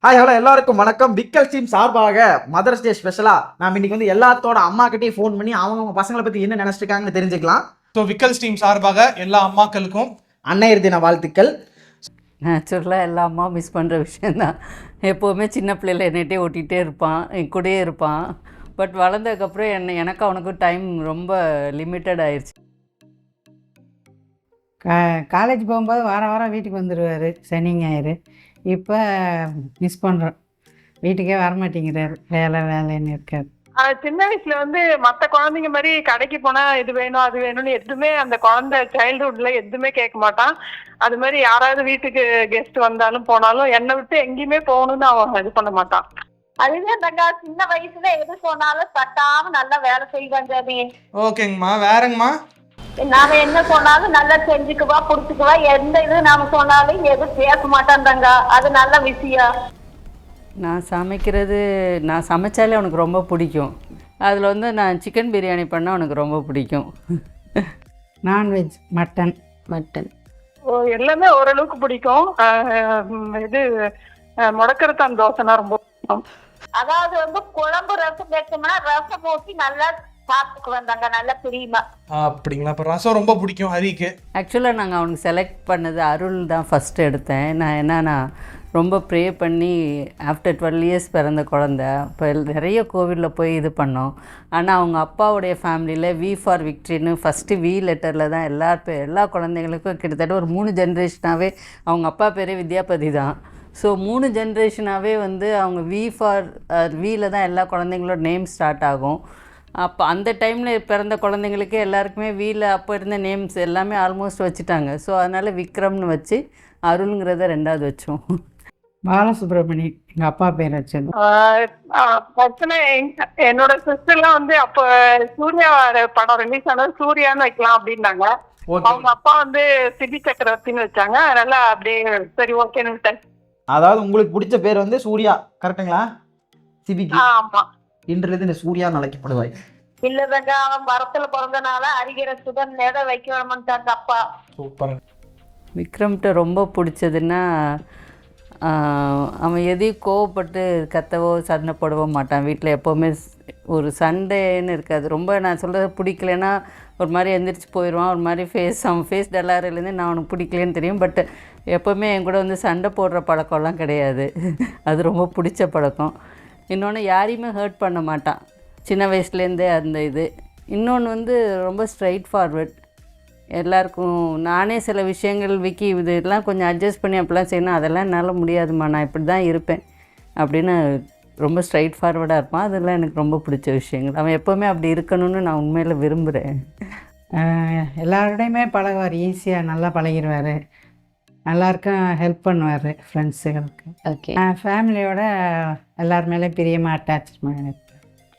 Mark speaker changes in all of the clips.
Speaker 1: Hi hello எல்லாருக்கும் வணக்கம். விக்கல் டீம் சார்பாக மதர்ஸ் டே ஸ்பெஷலா நாம் இன்னைக்கு வந்து எல்லாத்தோட அம்மா கிட்டே ஃபோன் பண்ணி அவங்க பசங்களை பத்தி என்ன நினைச்சிருக்காங்கன்னு தெரிஞ்சுக்கலாம்.
Speaker 2: ஸோ விக்கல்ஸ் டீம் சார்பாக எல்லா அம்மாக்களுக்கும்
Speaker 1: அன்னையர் தின வாழ்த்துக்கள்.
Speaker 3: நேச்சுரலாக எல்லா அம்மா மிஸ் பண்ணுற விஷயந்தான். எப்போவுமே சின்ன பிள்ளைல என்னகிட்டே ஓட்டிகிட்டே இருப்பான், என் கூடயே இருப்பான். பட் வளர்ந்ததுக்கப்புறம் எனக்கு அவனுக்கும் டைம் ரொம்ப லிமிட்டட் ஆயிடுச்சு.
Speaker 4: காலேஜ் போகும்போது வாரம் வீட்டுக்கு வந்துடுவார் சனி ஞாயிறு. இப்போ மிஸ் பண்ணுறோம், வீட்டுக்கே வரமாட்டேங்கிறாரு, வேலைன்னு இருக்காரு.
Speaker 5: சின்ன வயசுல வந்து மற்ற குழந்தைங்க மாதிரி கடைக்கு போனா இது வேணும் அது வேணும்னு எதுவுமே அந்த குழந்தை சைல்ட்ஹுட்ல எதுவுமே கேட்க மாட்டான். அது மாதிரி யாராவது வீட்டுக்கு கெஸ்ட் வந்தாலும் போனாலும் என்னை விட்டு எங்கேயுமே போகணும்னு அவன் இது பண்ண மாட்டான்.
Speaker 6: அதுவே நாங்க சின்ன வயசுல எது சொன்னாலும் தட்டாம நல்லா வேலை செய்வாங்க.
Speaker 2: ஓகேங்கம்மா. வேறங்கம்மா?
Speaker 6: நாம என்ன சொன்னாலும் நல்லா செஞ்சுக்குவா, புடிச்சுக்குவா. எந்த இது நாம சொன்னாலும் எதுவும் பேச மாட்டான்தாங்க. அது நல்ல விஷயம்.
Speaker 3: நான் சமைச்சாலே அவனுக்கு ரொம்ப பிடிக்கும். அதில் வந்து நான் சிக்கன் பிரியாணி பண்ணால் அவனுக்கு ரொம்ப பிடிக்கும்.
Speaker 4: நான்வெஜ் மட்டன்
Speaker 5: எல்லாமே ஓரளவுக்கு பிடிக்கும். இது முடக்கரத்தான் தோசைனா ரொம்ப பிடிக்கும்.
Speaker 6: அதாவது வந்து குழம்பு ரசம் வைக்கணும்னா ரசம் ஊற்றி நல்லா சாப்பிட்டுக்கு வந்தாங்க, நல்ல பிரியமா.
Speaker 2: அப்படிங்களா? இப்போ ரசம் ரொம்ப பிடிக்கும் ஹரிக்கு.
Speaker 3: ஆக்சுவலாக நாங்கள் அவனுக்கு செலக்ட் பண்ணது அருள் தான் ஃபஸ்ட்டு எடுத்தேன். நான் என்னன்னா ரொம்ப ப்ரே பண்ணி ஆஃப்டர் 12 இயர்ஸ் பிறந்த குழந்த. இப்போ நிறைய கோவிலில் போய் இது பண்ணோம். ஆனால் அவங்க அப்பாவுடைய ஃபேமிலியில் வி ஃபார் விக்ட்ரின்னு ஃபஸ்ட்டு வி லெட்டரில் தான் எல்லா குழந்தைங்களுக்கும் கிட்டத்தட்ட ஒரு 3 ஜென்ரேஷனாகவே அவங்க அப்பா பேரே வித்யாபதி தான். ஸோ 3 ஜென்ரேஷனாகவே வந்து அவங்க வி ஃபார் வியில் தான் எல்லா குழந்தைங்களோட நேம் ஸ்டார்ட் ஆகும். அப்போ அந்த டைமில் பிறந்த குழந்தைங்களுக்கு எல்லாருக்குமே வீல் அப்போ இருந்த நேம்ஸ் எல்லாமே ஆல்மோஸ்ட் வச்சுட்டாங்க. ஸோ அதனால் விக்ரம்னு வச்சு அருள்ங்கிறத 2வது வச்சோம்.
Speaker 4: பாலசுப்ரமணி எங்கள் அப்பா பேர் வச்சது.
Speaker 5: என்னோட சிஸ்டர்லாம் வந்து அப்ப சூர்யா படம் ரிலீஸ் ஆனது சூர்யான்னு வைக்கலாம் அப்படின்னாங்க. அவங்க அப்பா வந்து சிபி சக்கரவர்த்தின்னு வச்சாங்க. அதனால அப்படியே சரி ஓகேன்னு விட்டேன்.
Speaker 1: அதாவது உங்களுக்கு பிடிச்ச பேர் வந்து சூர்யா, கரெக்டுங்களா? சிபிக்கு
Speaker 5: ஆமா,
Speaker 1: இன்றிலிருந்து இந்த சூர்யா அழைக்கப்படுவாய்.
Speaker 6: இல்லதாங்க, அவன் வரத்துல பிறந்தனால அறிகிற சுதன் நேரம் வைக்க வேணும்ட்டாங்க அப்பா.
Speaker 2: சூப்பர்.
Speaker 3: விக்ரம்கிட்ட ரொம்ப பிடிச்சதுன்னா அவன் எதையும் கோவப்பட்டு கத்தவோ சண்டை போடவோ மாட்டான். வீட்டில் எப்போவுமே ஒரு சண்டைன்னு இருக்காது. ரொம்ப நான் சொல்கிறது பிடிக்கலன்னா ஒரு மாதிரி எந்திரிச்சு போயிடுவான். ஒரு மாதிரி அவன் ஃபேஸ் டல்லாரிலேருந்து நான் அவனுக்கு பிடிக்கலன்னு தெரியும். பட் எப்போவுமே என் கூட வந்து சண்டை போடுற பழக்கம்லாம் கிடையாது. அது ரொம்ப பிடிச்ச பழக்கம். இன்னொன்று யாரையுமே ஹர்ட் பண்ண மாட்டான் சின்ன வயசுலேருந்தே அந்த இது. இன்னொன்று வந்து ரொம்ப ஸ்ட்ரைட் ஃபார்வர்ட். எல்லாருக்கும் நானே சில விஷயங்கள் விக்கி இதெல்லாம் கொஞ்சம் அட்ஜஸ்ட் பண்ணி அப்படிலாம் செய்யணும், அதெல்லாம் என்னால் முடியாதுமா, நான் இப்படி தான் இருப்பேன் அப்படின்னு ரொம்ப ஸ்ட்ரைட் ஃபார்வர்டாக இருப்பான். அதெல்லாம் எனக்கு ரொம்ப பிடிச்ச விஷயங்கள். அவன் எப்போவுமே அப்படி இருக்கணும்னு நான் உண்மையில் விரும்புகிறேன்.
Speaker 4: எல்லாரோடையுமே பழகுவார், ஈஸியாக நல்லா பழகிடுவார், எல்லாருக்கும் ஹெல்ப் பண்ணுவார், ஃப்ரெண்ட்ஸுகளுக்கு.
Speaker 3: ஓகே.
Speaker 4: ஃபேமிலியோட எல்லார் மேலே பிரியமாக அட்டாச்மெண்ட்.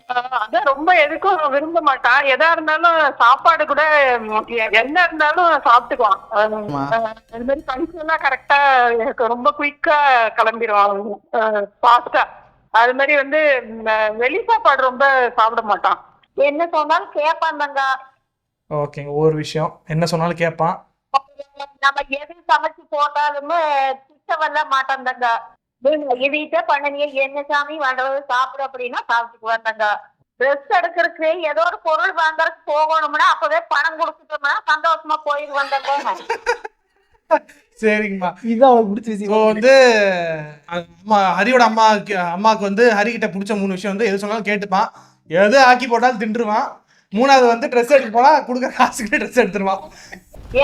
Speaker 5: அதான் ரொம்ப எதுக்கும் விரும்ப மாட்டான். எதா இருந்தாலும் சாப்பாடு கூட என்ன இருந்தாலும் சாப்பிட்டுக்குவான். அது மாதிரி ஃபங்க்ஷன்லாம் கரெக்டா ரொம்ப குயிக்கா கிளம்பிடுவான், ஃபாஸ்டா. அது மாதிரி வந்து வெளி சாப்பாடு ரொம்ப சாப்பிட மாட்டான்.
Speaker 6: என்ன சொன்னாலும் கேட்பான்தாங்க.
Speaker 2: ஓகேங்க. ஒரு விஷயம் என்ன சொன்னாலும் கேட்பான்.
Speaker 6: நம்ம எது சமைச்சு போட்டாலுமே திட்டவல்ல மாட்டான்தாங்க. இதையிட்ட பண்ணனியே என்ன சாமி வந்தது சாப்பிடு அப்படின்னா சாப்பிட்டுக்கு வந்தாங்க. ட்ரெஸ் எடுக்கிறதுக்கு ஏதோ ஒரு பொருள் வாங்கறதுக்கு போகணும்னா அப்பவே பணம் கொடுத்துட்டோம்னா சந்தோஷமா போயிட்டு வந்தாங்க.
Speaker 2: சரிங்கம்மா.
Speaker 1: இது அவளுக்கு பிடிச்ச விஷயம்.
Speaker 2: ஸோ வந்து ஹரியோட அம்மாவுக்கு வந்து ஹரிக்கிட்ட பிடிச்ச 3 விஷயம் வந்து எது சொன்னாலும் கேட்டுப்பான். எது ஆக்கி போட்டாலும் தின்றுவான். 3வது வந்து ட்ரெஸ் எடுக்க போனா கொடுக்குற காசுக்கு ட்ரெஸ் எடுத்துருவான்.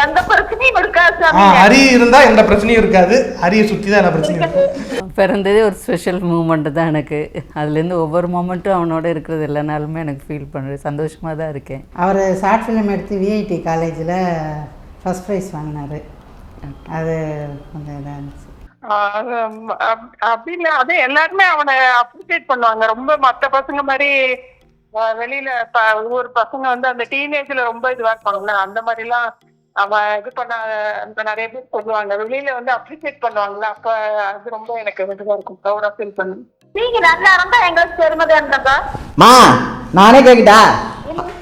Speaker 6: எந்த பிரச்சனையும் இருக்காது.
Speaker 2: ஹரி இருந்தா எந்த பிரச்சனையும் இருக்காது. ஹரியை சுற்றி தான் எல்லா பிரச்சனையும் இருக்கும்.
Speaker 3: பிறந்ததே ஒரு ஸ்பெஷல் மூமெண்ட்டு தான் எனக்கு. அதுலேருந்து ஒவ்வொரு மூமெண்ட்டும் அவனோட இருக்கிறது எல்லா நாளுமே எனக்கு ஃபீல் பண்ணுறேன், சந்தோஷமாக தான் இருக்கேன்.
Speaker 4: அவர் ஷார்ட் ஃபிலிம் எடுத்து விஐடி காலேஜில் ஃபஸ்ட் ப்ரைஸ் வாங்கினார். அது கொஞ்சம் இதாக இருந்துச்சு.
Speaker 5: அப்படின்னு அதே எல்லாருமே அவனை அப்ரிசியேட் பண்ணுவாங்க. ரொம்ப மற்ற பசங்க மாதிரி வெளியில ஒவ்வொரு பசங்க வந்து அந்த டீனேஜ்ல ரொம்ப இதுவா இருப்பாங்கல்ல, அந்த மாதிரி எல்லாம் அவன் இது பண்ண நிறைய பேர் சொல்லுவாங்க. வெளியில வந்து அப்ரிசியேட் பண்ணுவாங்கல்ல, அப்ப அது ரொம்ப எனக்கு இதுவா இருக்கும், ப்ரௌடா ஃபீல் பண்ணு.
Speaker 6: நீங்க நல்லா இருந்தா எங்களுக்கு பெருமைதான் இருந்தாங்க.
Speaker 1: மா நானே கேக்கிட்டா,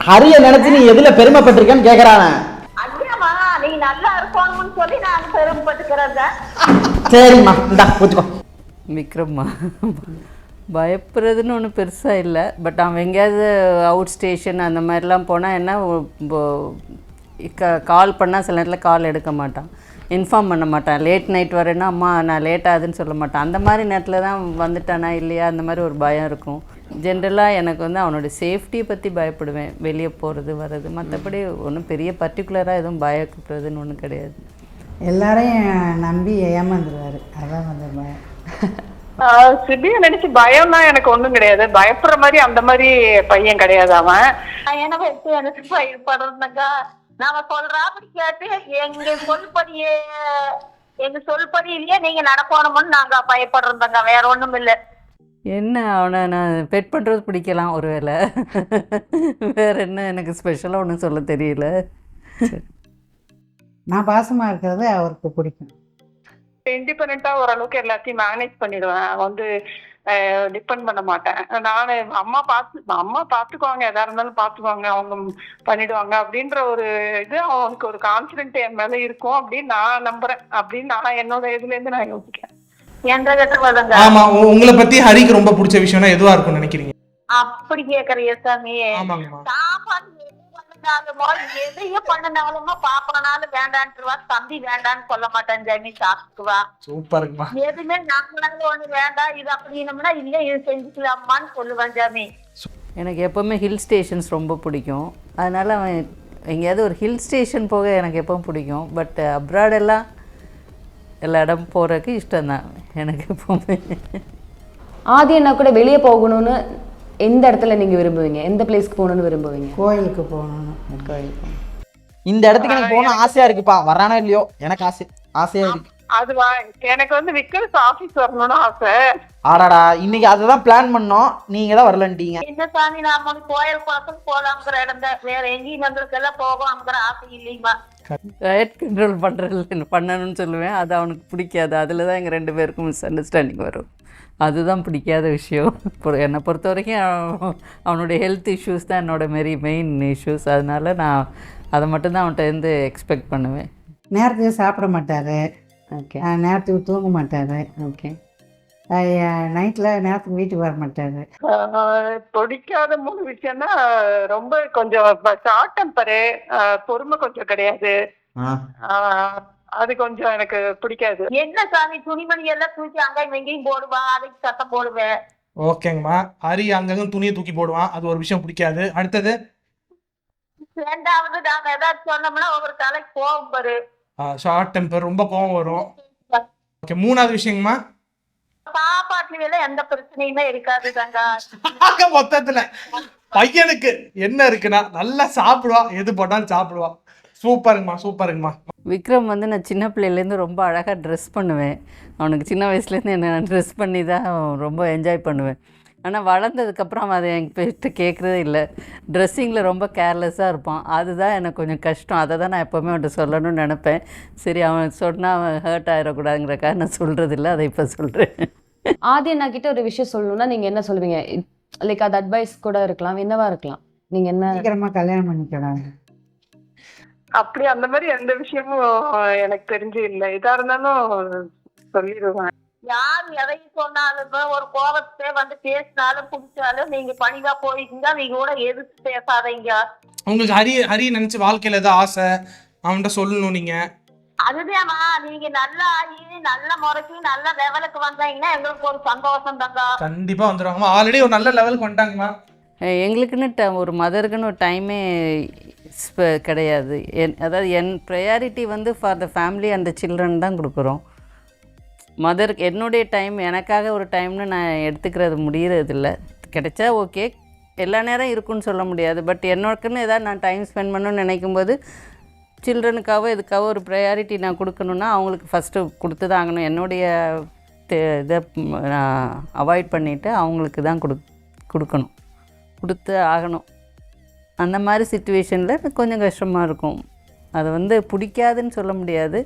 Speaker 1: ஹரிய நினைச்சு நீ எதுல பெருமைப்பட்டிருக்கேன்னு கேக்குறானே.
Speaker 6: ஐயாமா நீங்க நல்லா இருக்கணும்னு சொல்லி நான் பெருமைப்பட்டுக்கிறேங்க.
Speaker 1: சரிம்மா, இந்தா வச்சுக்கோ.
Speaker 3: விக்ரமா பயப்படுறதுன்னு ஒன்றும் பெருசாக இல்லை. பட் அவன் எங்கேயாவது அவுட் ஸ்டேஷன் அந்த மாதிரிலாம் போனால் என்ன கால் பண்ணால் சில நேரத்தில் கால் எடுக்க மாட்டான், இன்ஃபார்ம் பண்ண மாட்டான். லேட் நைட் வரேன்னா அம்மா நான் லேட் ஆகுதுன்னு சொல்ல மாட்டான். அந்த மாதிரி நேரத்தில் தான் வந்துட்டானா இல்லையா அந்த மாதிரி ஒரு பயம் இருக்கும். ஜென்ரலாக எனக்கு வந்து அவனோட சேஃப்டியை பற்றி பயப்படுவேன், வெளியே போகிறது வர்றது. மற்றபடி ஒன்றும் பெரிய பர்டிகுலராக எதுவும் பயப்படுறதுன்னு ஒன்றும் கிடையாது.
Speaker 4: எல்லாரையும் நம்பி ஏமாந்துருவார், அதான் வந்து பயம்.
Speaker 5: சிபியை நினைச்சு பயம்னா எனக்கு ஒண்ணும் கிடையாது. பயப்படுற மாதிரி அந்த மாதிரி பையன் கிடையாது அவன்.
Speaker 6: என்ன வச்சு எனக்கு பயப்படுறதுனாக்கா நாம சொல்றாப்படி கேட்டு எங்க சொல்படியிலேயே நீங்க நடக்கணும்னு நாங்க பயப்படுறோம்தாங்க, வேற ஒண்ணும் இல்ல.
Speaker 3: என்ன அவனை நான் பெட் பண்ணுறது பிடிக்கலாம் ஒரு வேளை, வேறு என்ன எனக்கு ஸ்பெஷலாக ஒன்றும் சொல்ல தெரியல.
Speaker 4: நான் பாசமாக இருக்கிறது அவருக்கு பிடிக்கும்.
Speaker 5: இண்டிபெண்டா ஓரளவுக்கு எல்லாத்தையும் மேனேஜ் பண்ணிடுவேன். வந்து டிபெண்ட் பண்ண மாட்டேன். நானு அம்மா பாத்துக்குவாங்க, எதா இருந்தாலும் பாத்துக்குவாங்க, அவங்க பண்ணிடுவாங்க அப்படின்ற ஒரு இது அவனுக்கு ஒரு கான்பிடென்ட் என் மேல இருக்கும் அப்படின்னு நான் நம்புறேன். அப்படின்னு நான் என்னோட இதுல இருந்து நான் யோசிக்கிறேன்.
Speaker 6: எந்த கட்டவதங்க
Speaker 2: ஆமா, உங்களை பத்தி ஹரிக்கு ரொம்ப பிடிச்ச விஷயம்னா எதுவா இருக்கும்னு நினைக்கிறீங்க?
Speaker 6: அப்படி கேக்குறிய சாமி?
Speaker 2: ஆமாங்கம்மா.
Speaker 6: சாப்பாடு எதையும் பண்ணினாலுமா பாப்பானாலும் வேண்டான்ட்டுருவா, தம்பி வேண்டான்னு சொல்ல மாட்டான் சாமி, சாப்பிட்டுக்குவா.
Speaker 2: சூப்பருங்கம்மா.
Speaker 6: எதுவுமே நம்மளால ஒண்ணு வேண்டாம் இது அப்படின்னம்னா இல்ல இது செஞ்சுக்கலாமான்னு சொல்லுவான் சாமி.
Speaker 3: எனக்கு எப்போவுமே ஹில் ஸ்டேஷன்ஸ் ரொம்ப பிடிக்கும். அதனால் அவன் எங்கேயாவது ஒரு ஹில் ஸ்டேஷன் போக எனக்கு எப்பவும் பிடிக்கும். பட் அப்ராடெல்லாம் எல்லா இடம் போகிறதுக்கு இஷ்டம்தான் எனக்கு எப்போவுமே.
Speaker 7: ஆதி அண்ணா கூட வெளியே போகணும்னு எந்த இடத்துல நீங்கள் விரும்புவீங்க? எந்த பிளேஸ்க்கு போகணுன்னு விரும்புவீங்க?
Speaker 4: கோயிலுக்கு போகணும்.
Speaker 3: கோயிலுக்கு
Speaker 1: இந்த இடத்துக்கு எனக்கு போகணும் ஆசையா இருக்குப்பா, வரானோ இல்லையோ எனக்கு ஆசையா இருக்கு.
Speaker 5: அதுவா, எனக்கு வந்து விக்கல்ஸ் ஆபீஸ் வரணும்னு ஆசை.
Speaker 1: ஆடாடா, இன்னைக்கு அததான் பிளான் பண்ணோம், நீங்க தான் வரலன்ட்டீங்க.
Speaker 6: என்ன சாமி நாம கோயில் பக்கம் போலாம்ங்கிற இடம் தான், வேற எங்கேயும் எங்களுக்கெல்லாம் போகலாம்ங்கிற ஆசை இல்லையுமா?
Speaker 3: டயட் கண்ட்ரோல் பண்ணணும்னு சொல்லுவேன், அது அவனுக்கு பிடிக்காது. அதில் தான் எங்கள் 2 பேருக்கும் மிஸ் அண்டர்ஸ்டாண்டிங் வரும். அதுதான் பிடிக்காத விஷயம். இப்போ என்னை பொறுத்த வரைக்கும் அவனுடைய ஹெல்த் இஷ்யூஸ் தான் என்னோட மெயின் இஷ்யூஸ். அதனால நான் அதை மட்டும்தான் அவன்கிட்ட இருந்து எக்ஸ்பெக்ட் பண்ணுவேன்.
Speaker 4: நேரத்துக்கு சாப்பிட மாட்டார்,
Speaker 3: ஓகே
Speaker 4: நேரத்துக்கு தூங்க மாட்டார்,
Speaker 3: ஓகே.
Speaker 4: நைட்டில் நேரத்துக்கு வீட்டுக்கு வர மாட்டார்.
Speaker 5: பிடிக்காத 3 விஷயம்னா ரொம்ப கொஞ்சம் ஷார்ட் டெம்பரு, பொறுமை கொஞ்சம் கிடையாது. அது கொஞ்சம் எனக்கு பிடிக்காது.
Speaker 6: என்ன சாமி துணிமணி எல்லாம் தூக்கி அங்கேயும் எங்கேயும் போடுவா, அதுக்கு சத்தம் போடுவேன்.
Speaker 2: ஓகேங்கம்மா. ஹரி அங்கங்க துணியை தூக்கி போடுவான், அது ஒரு விஷயம் பிடிக்காது. அடுத்தது
Speaker 6: 2வது நாங்க ஏதாச்சும் சொன்னோம்னா ஒவ்வொரு தலைக்கு கோவம் வரு,
Speaker 2: ஷார்ட் டெம்பர், ரொம்ப கோவம் வரும். ஓகே. 3வது விஷயங்கம்மா,
Speaker 6: சாப்பாட்டுல எல்லாம் எந்த பிரச்சனையுமே இருக்காது தாங்க.
Speaker 2: மொத்தத்துல பையனுக்கு என்ன இருக்குன்னா நல்லா சாப்பிடுவான், எது போட்டாலும் சாப்பிடுவான். சூப்பருங்கம்மா, சூப்பருங்கம்மா.
Speaker 3: விக்ரம் வந்து நான் சின்ன பிள்ளையிலேருந்து ரொம்ப அழகாக ட்ரெஸ் பண்ணுவேன். அவனுக்கு சின்ன வயசுலேருந்து என்ன ட்ரெஸ் பண்ணி தான் ரொம்ப என்ஜாய் பண்ணுவேன். ஆனால் வளர்ந்ததுக்கப்புறம் அவன் அதை என்கிட்ட கேட்குறதே இல்லை. ட்ரெஸ்ஸிங்கில் ரொம்ப கேர்லெஸ்ஸாக இருப்பான். அதுதான் எனக்கு கொஞ்சம் கஷ்டம். அதை தான் நான் எப்போவுமே அவன்கிட்ட சொல்லணும்னு நினப்பேன். சரி, அவன் சொன்னால் அவன் ஹர்ட் ஆகிடக்கூடாதுங்கிறக்காக நான் சொல்கிறதில்ல, அதை இப்போ சொல்கிறேன்.
Speaker 7: ஆதி அண்ணா கிட்ட ஒரு விஷயம் சொல்லணும்னா நீங்கள் என்ன சொல்லுவீங்க? லைக் அது அட்வைஸ் கூட இருக்கலாம், என்னவா இருக்கலாம். நீங்கள் என்ன
Speaker 4: சீக்கிரமாக கல்யாணம் பண்ணிக்கிறாங்க.
Speaker 5: அப்படி அந்த மாதிரி எந்த விஷயமும் எனக்கு தெரிஞ்சு இல்லை. எதா இருந்தாலும் சொல்லிடுவேன்.
Speaker 6: யார் எதையும் சொன்னாலுமே ஒரு கோபத்தை வந்து பேசினாலும் பிடிச்சாலும் நீங்க பணிவா போயிட்டீங்க, நீங்க கூட எதிர்த்து பேசாதீங்க.
Speaker 2: உங்களுக்கு ஹரி நினைச்சு வாழ்க்கையில ஏதாவது ஆசை அவன்கிட்ட சொல்லணும் நீங்க?
Speaker 6: அதுதான்மா, நீங்க நல்லா ஆகி நல்ல முறைக்கு நல்ல லெவலுக்கு வந்தீங்கன்னா எங்களுக்கு ஒரு சந்தோஷம் தாங்க.
Speaker 2: கண்டிப்பா வந்துடுவாங்கம்மா. ஆல்ரெடி ஒரு நல்ல லெவலுக்கு வந்துட்டாங்கம்மா.
Speaker 3: எங்களுக்குன்னு ஒரு மதருக்குன்னு ஒரு டைமே கிடையாது. அதாவது என் ப்ரையாரிட்டி வந்து for the family and the children தான் கொடுக்குறோம். மதருக்கு என்னுடைய டைம் எனக்காக ஒரு டைம்னு நான் எடுத்துக்கிறது முடியறதில்ல. கிடைச்சா ஓகே, எல்லா நேரம் இருக்குன்னு சொல்ல முடியாது. பட் என்னோடக்குன்னு ஏதாவது நான் டைம் ஸ்பெண்ட் பண்ணணும்னு நினைக்கும்போது சில்ட்ரனுக்காக இதுக்காக ஒரு ப்ரையாரிட்டி நான் கொடுக்கணுன்னா அவங்களுக்கு ஃபஸ்ட்டு கொடுத்து தான் ஆகணும். என்னுடைய இதை நான் அவாய்ட் பண்ணிவிட்டு அவங்களுக்கு தான் கொடுக்கணும், கொடுத்து ஆகணும். அந்த மாதிரி சிச்சுவேஷனில் கொஞ்சம் கஷ்டமாக இருக்கும். அது வந்து பிடிக்காதுன்னு சொல்ல முடியாது.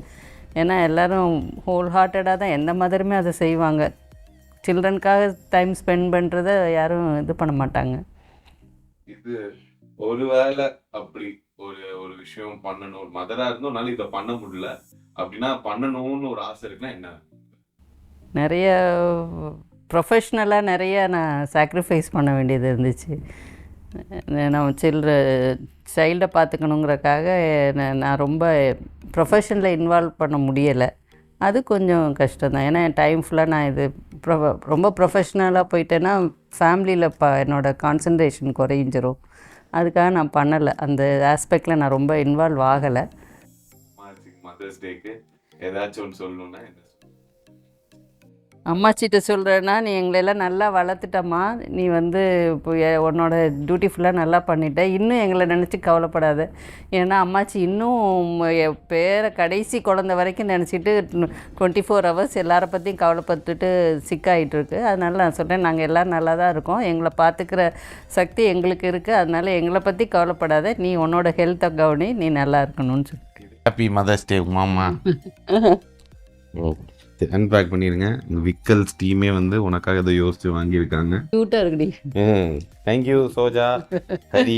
Speaker 3: ஏன்னா எல்லோரும் ஹோல் ஹார்ட்டடாக தான் எந்த மதருமே அதை செய்வாங்க. சில்ட்ரனுக்காக டைம் ஸ்பெண்ட் பண்ணுறத யாரும் இது பண்ண மாட்டாங்க.
Speaker 8: இது ஒருவேளை அப்படி ஒரு விஷயம் பண்ணணும், ஒரு மதரா இருந்தோம்னால இதை பண்ண முடியல அப்படின்னா பண்ணணும்னு ஒரு ஆசை இருக்குன்னா என்ன?
Speaker 3: நிறைய ப்ரொஃபஷ்னலாக நிறைய நான் சாக்ரிஃபைஸ் பண்ண வேண்டியது இருந்துச்சு. நம்ம சைல்டை பார்த்துக்கணுங்கிறக்காக நான் ரொம்ப ப்ரொஃபஷனில் இன்வால்வ் பண்ண முடியலை. அது கொஞ்சம் கஷ்டம் தான். ஏன்னா என் டைம் ஃபுல்லாக நான் இது ரொம்ப ப்ரொஃபஷ்னலாக போயிட்டேன்னா ஃபேமிலியில் என்னோடய கான்சன்ட்ரேஷன் குறைஞ்சிரும். அதுக்காக நான் பண்ணலை. அந்த ஆஸ்பெக்டில் நான் ரொம்ப இன்வால்வ் ஆகலை.
Speaker 8: மதர்ஸ் டேக்கு ஏதாச்சும் ஒன்று சொல்லணும்னா என்ன?
Speaker 3: அம்மாச்சிட்ட சொல்கிறேன்னா, நீ எங்களெல்லாம் நல்லா வளர்த்துட்டம்மா, நீ வந்து இப்போ உன்னோட டியூட்டி ஃபுல்லாக நல்லா பண்ணிட்ட, இன்னும் எங்களை நினச்சி கவலைப்படாத. ஏன்னா அம்மாச்சி இன்னும் என் பேரை கடைசி குழந்த வரைக்கும் நினச்சிட்டு 24 hours எல்லாரை பற்றியும் கவலைப்பட்டுட்டு சிக்காயிட்ருக்கு. அதனால நான் சொல்கிறேன், நாங்கள் எல்லோரும் நல்லா தான் இருக்கோம், எங்களை பார்த்துக்கிற சக்தி எங்களுக்கு இருக்குது, அதனால் எங்களை பற்றி கவலைப்படாத, நீ உன்னோட ஹெல்த்தை கவனி, நீ நல்லா இருக்கணும்னு சொல்லி.
Speaker 9: ஹாப்பி மதர்ஸ் டே மாமா. அன்பேக் பண்ணிடுங்க. விக்கல்ஸ் டீமே வந்து உனக்காக இதை யோசிச்சு வாங்கியிருக்காங்க.
Speaker 3: க்யூட்டாக இருக்குடி.
Speaker 9: தேங்க்யூ சோஜா. ஹரி,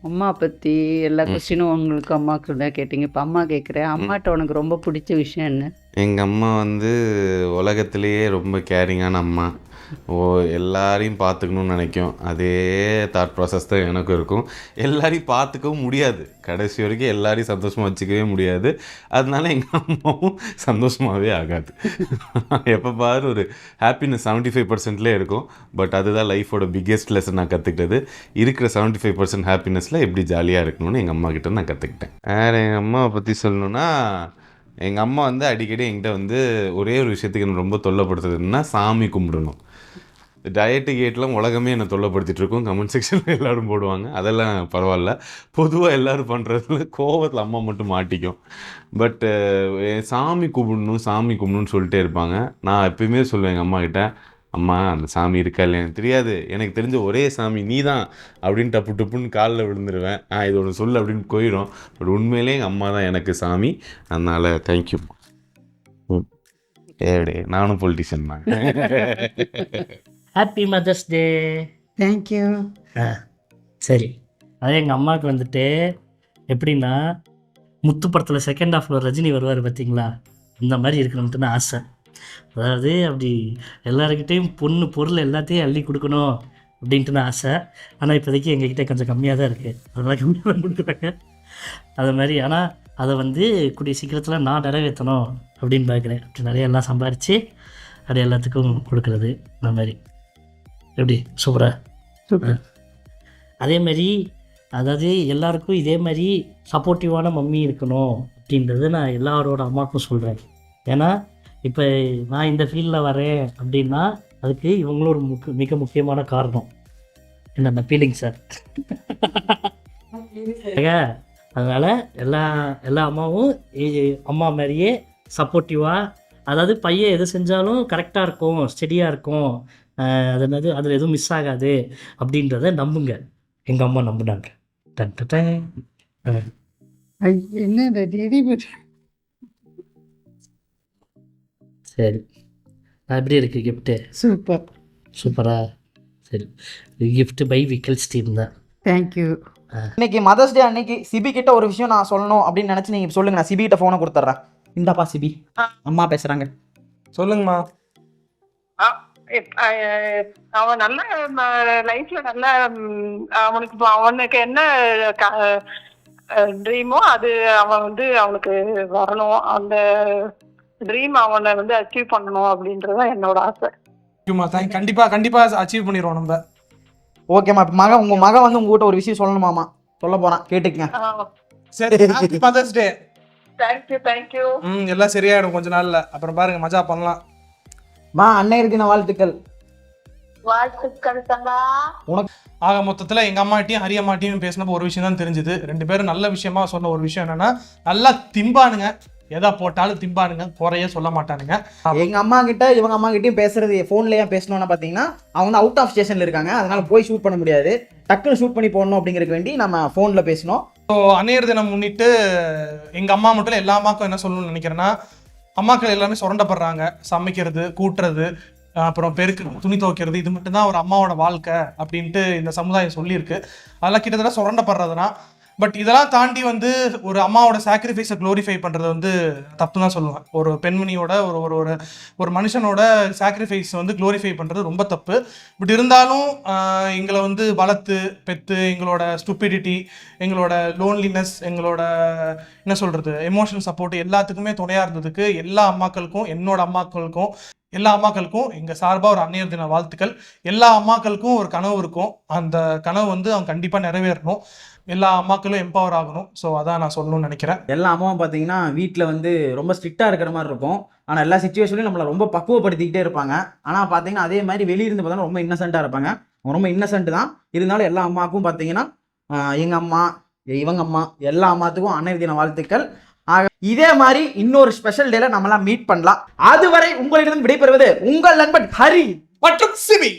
Speaker 3: அம்மா பற்றி எல்லா கொஸ்டினும் உங்களுக்கு அம்மாவுக்கு தான் கேட்டீங்க. இப்போ அம்மா கேட்குறேன், அம்மாட்ட உனக்கு ரொம்ப பிடிச்ச விஷயம் என்ன?
Speaker 9: எங்கள் அம்மா வந்து உலகத்திலேயே ரொம்ப கேரிங்கான அம்மா. எல்லாரையும் பார்த்துக்கணும்னு நினைக்கும். அதே தாட் ப்ராசஸ் தான் எனக்கும் இருக்கும். எல்லாரையும் பார்த்துக்கவும் முடியாது, கடைசி வரைக்கும் எல்லாரையும் சந்தோஷமாக வச்சுக்கவே முடியாது. அதனால எங்கள் அம்மாவும் சந்தோஷமாகவே ஆகாது. எப்போ பாரு ஒரு ஹாப்பினஸ் 75%லே இருக்கும். பட் அதுதான் லைஃபோட பிக்கெஸ்ட் லெசன் நான் கற்றுக்கிட்டது. இருக்கிற 75% ஹாப்பினஸில் எப்படி ஜாலியாக இருக்கணும்னு எங்கள் அம்மா கிட்ட நான் கற்றுக்கிட்டேன். வேறு எங்கள் அம்மாவை பற்றி சொல்லணுன்னா, எங்கள் அம்மா வந்து அடிக்கடி என்கிட்ட வந்து ஒரே ஒரு விஷயத்துக்கு என்ன ரொம்ப தொல்லைப்படுத்துறதுன்னா, சாமி கும்பிடணும். டயட்டு கேட்லாம் உலகமே என்னை தொல்லைப்படுத்திகிட்ருக்கோம். கமெண்ட் செக்ஷனில் எல்லோரும் போடுவாங்க, அதெல்லாம் பரவாயில்ல. பொதுவாக எல்லோரும் பண்ணுறதுல கோவத்தில் அம்மா மட்டும் மாட்டிக்கும். பட்டு சாமி கும்பிடணும்னு சொல்லிட்டே இருப்பாங்க. நான் எப்பயுமே சொல்லுவேன் எங்கள் அம்மா கிட்ட, அம்மா அந்த சாமி இருக்கா இல்லையா எனக்கு தெரியாது, எனக்கு தெரிஞ்ச ஒரே சாமி நீ தான் அப்படின்னு டப்பு டப்புன்னு காலில் விழுந்துருவேன். இது ஒன்று சொல்லு அப்படின்னு போயிடும். பட் உண்மையிலே எங்கள் அம்மா தான் எனக்கு சாமி. அதனால் தேங்க்யூ. ஏடே நானும் பொலிட்டிஷியன் தான்.
Speaker 10: Happy mother's day.
Speaker 4: தேங்க்யூ.
Speaker 10: சரி, அதே எங்கள் அம்மாவுக்கு வந்துட்டு எப்படின்னா, முத்து படத்தில் செகண்ட் ஹாஃபில் ரஜினி வருவார் பார்த்தீங்களா, இந்த மாதிரி இருக்கணும்ட்டு ஆசை. அதாவது அப்படி எல்லாருக்கிட்டையும் பொருள் எல்லாத்தையும் அள்ளி கொடுக்கணும் அப்படின்ட்டு ஆசை. ஆனால் இப்போதைக்கு எங்ககிட்ட கொஞ்சம் கம்மியாக தான் இருக்குது, அதெல்லாம் கம்மியாக தான் கொடுக்குறாங்க. அது மாதிரி ஆனால் அதை வந்து கூடிய சீக்கிரத்தில் நான் நிறைவேற்றணும் அப்படின்னு பார்க்குறேன். அப்படி நிறைய எல்லாம் சம்பாரித்து அது எல்லாத்துக்கும் கொடுக்குறது. இந்த மாதிரி எப்படி சூப்பராக. அதேமாதிரி அதாவது எல்லாருக்கும் இதே மாதிரி சப்போர்ட்டிவான மம்மி இருக்கணும் அப்படின்றது நான் எல்லாரோட அம்மாவுக்கும் சொல்கிறேன். ஏன்னா இப்போ நான் இந்த ஃபீல்டில் வரேன் அப்படின்னா அதுக்கு இவங்களும் ஒரு மிக முக்கியமான காரணம். என்னென்ன ஃபீலிங் சார்? அதனால் எல்லா அம்மாவும் அம்மா மாதிரியே சப்போர்ட்டிவாக, அதாவது பையன் எது செஞ்சாலும் கரெக்டாக இருக்கும், ஸ்டெடியாக இருக்கும், அதில் எதுவும் மிஸ் ஆகாது அப்படின்றத நம்புங்க. எங்கள் அம்மா நம்பினாங்க.
Speaker 4: என்ன
Speaker 10: சரி, எப்படி இருக்கு கிஃப்ட்டு?
Speaker 4: சூப்பர்.
Speaker 10: சூப்பரா? சரி, கிஃப்ட் பை விக்கல்ஸ் டீம் தான்.
Speaker 4: தேங்க்யூ.
Speaker 1: இன்னைக்கு மதர்ஸ் டே அன்னைக்கு சிபி கிட்ட ஒரு விஷயம் நான் சொல்லணும் அப்படின்னு நினச்சி நீங்கள் சொல்லுங்க. நான் சிபி கிட்ட ஃபோனை கொடுத்துட்றேன். இந்தாப்பா சிபி, அம்மா பேசுகிறாங்க.
Speaker 2: சொல்லுங்கம்மா.
Speaker 5: அவன் நல்ல லைஃப்ல நல்ல அவனுக்கு என்ன ட்ரீமோ அது அவன் வந்து அவனுக்கு வரணும். அந்த ட்ரீம் அவனை வந்து அச்சீவ் பண்ணணும் அப்படின்றதான் என்னோட ஆசை.
Speaker 2: கண்டிப்பா அச்சீவ் பண்ணிடுவோம் நம்ம.
Speaker 1: ஓகேம்மா. இப்போ உங்க மகன் வந்து உங்ககிட்ட ஒரு விஷயம் சொல்லணுமாமா, சொல்ல போறான், கேட்டுக்கங்க.
Speaker 2: சரி, ஹாப்பி மதர்ஸ் டே.
Speaker 5: தேங்க்யூ.
Speaker 2: எல்லாம் சரியாயிடும் கொஞ்ச நாள்ல. அப்புறம் பாருங்க, மஜா பண்ணலாம்.
Speaker 1: அன்னையர் தின வாழ்த்துக்கள்.
Speaker 2: ஆக மொத்தத்தில் எங்கள் அம்மாட்டையும் ஹரி அம்மாட்டையும் பேசினப்போ ஒரு விஷயம் தான் தெரிஞ்சுது. 2 பேரும் நல்ல விஷயமா சொன்ன ஒரு விஷயம் என்னன்னா, நல்லா திம்பானுங்க, எதா போட்டாலும் திம்பானுங்க, குறைய சொல்ல மாட்டானுங்க.
Speaker 1: எங்க அம்மா கிட்ட இவங்க அம்மா கிட்டயும் பேசுறது ஃபோன்லயே பேசணும்னா பாத்தீங்கன்னா, அவங்க வந்து அவுட் ஆஃப் ஸ்டேஷன்ல இருக்காங்க, அதனால போய் ஷூட் பண்ண முடியாது. டக்குன்னு ஷூட் பண்ணி போடணும் அப்படிங்கிறதுக்கு வேண்டி நம்ம ஃபோன்ல பேசணும்.
Speaker 2: ஸோ அன்னையர் தினம் முன்னிட்டு எங்கள் அம்மா மட்டும் எல்லா அம்மாக்கும் என்ன சொல்லணும்னு நினைக்கிறேன்னா, அம்மாக்கள் எல்லாமே சுரண்டப்படுறாங்க. சமைக்கிறது, கூட்டுறது, அப்புறம் பெருக்கு, துணி துவைக்கிறது, இது மட்டும்தான் ஒரு அம்மாவோட வாழ்க்கை அப்படின்ட்டு இந்த சமுதாயம் சொல்லியிருக்கு. அதெல்லாம் கிட்டத்தட்ட சுரண்டப்படுறதுனா பட் இதெல்லாம் தாண்டி வந்து ஒரு அம்மாவோட சாக்ரிஃபைஸை க்ளோரிஃபை பண்ணுறது வந்து தப்பு தான் சொல்லுவேன். ஒரு பெண்மணியோட ஒரு ஒரு ஒரு ஒரு மனுஷனோட சாக்ரிஃபைஸ் வந்து க்ளோரிஃபை பண்ணுறது ரொம்ப தப்பு. பட் இருந்தாலும் எங்களை வந்து வளர்த்து பெற்று எங்களோட ஸ்டூபிடிட்டி, எங்களோட லோன்லினஸ், எங்களோட என்ன சொல்கிறது எமோஷனல் சப்போர்ட் எல்லாத்துக்குமே துணையாக இருந்ததுக்கு எல்லா அம்மாக்களுக்கும், என்னோட அம்மாக்களுக்கும், எல்லா அம்மாக்களுக்கும் எங்கள் சார்பாக ஒரு அன்னையர் தின வாழ்த்துக்கள். எல்லா அம்மாக்களுக்கும் ஒரு கனவு இருக்கும். அந்த கனவு வந்து அவங்க கண்டிப்பாக நிறைவேறணும். எல்லா அம்மாக்களும் எம்பவர் ஆகணும். ஸோ அதான் நான் சொல்லணும்னு நினைக்கிறேன்.
Speaker 1: எல்லா அம்மாவும் பார்த்தீங்கன்னா வீட்டில் வந்து ரொம்ப ஸ்ட்ரிக்டாக இருக்கிற மாதிரி இருக்கும். ஆனால் எல்லா சுச்சுவேஷன்லையும் நம்மளை ரொம்ப பக்குவப்படுத்திக்கிட்டே இருப்பாங்க. ஆனால் பார்த்தீங்கன்னா அதே மாதிரி வெளியிருந்து பார்த்தா ரொம்ப இன்னசென்ட்டாக இருப்பாங்க. அவங்க ரொம்ப இன்னசென்ட் தான். இருந்தாலும் எல்லா அம்மாவுக்கும் பார்த்தீங்கன்னா எங்கள் அம்மா, இவங்க அம்மா, எல்லா அம்மாத்துக்கும் அன்னையர் தின வாழ்த்துக்கள். ஆக இதே மாதிரி இன்னொரு ஸ்பெஷல் டேல நம்மளாம் மீட் பண்ணலாம். அதுவரை உங்களிடம் விடைபெறுவது உங்கள் நண்பன் ஹரி
Speaker 2: மற்றும் சிவி.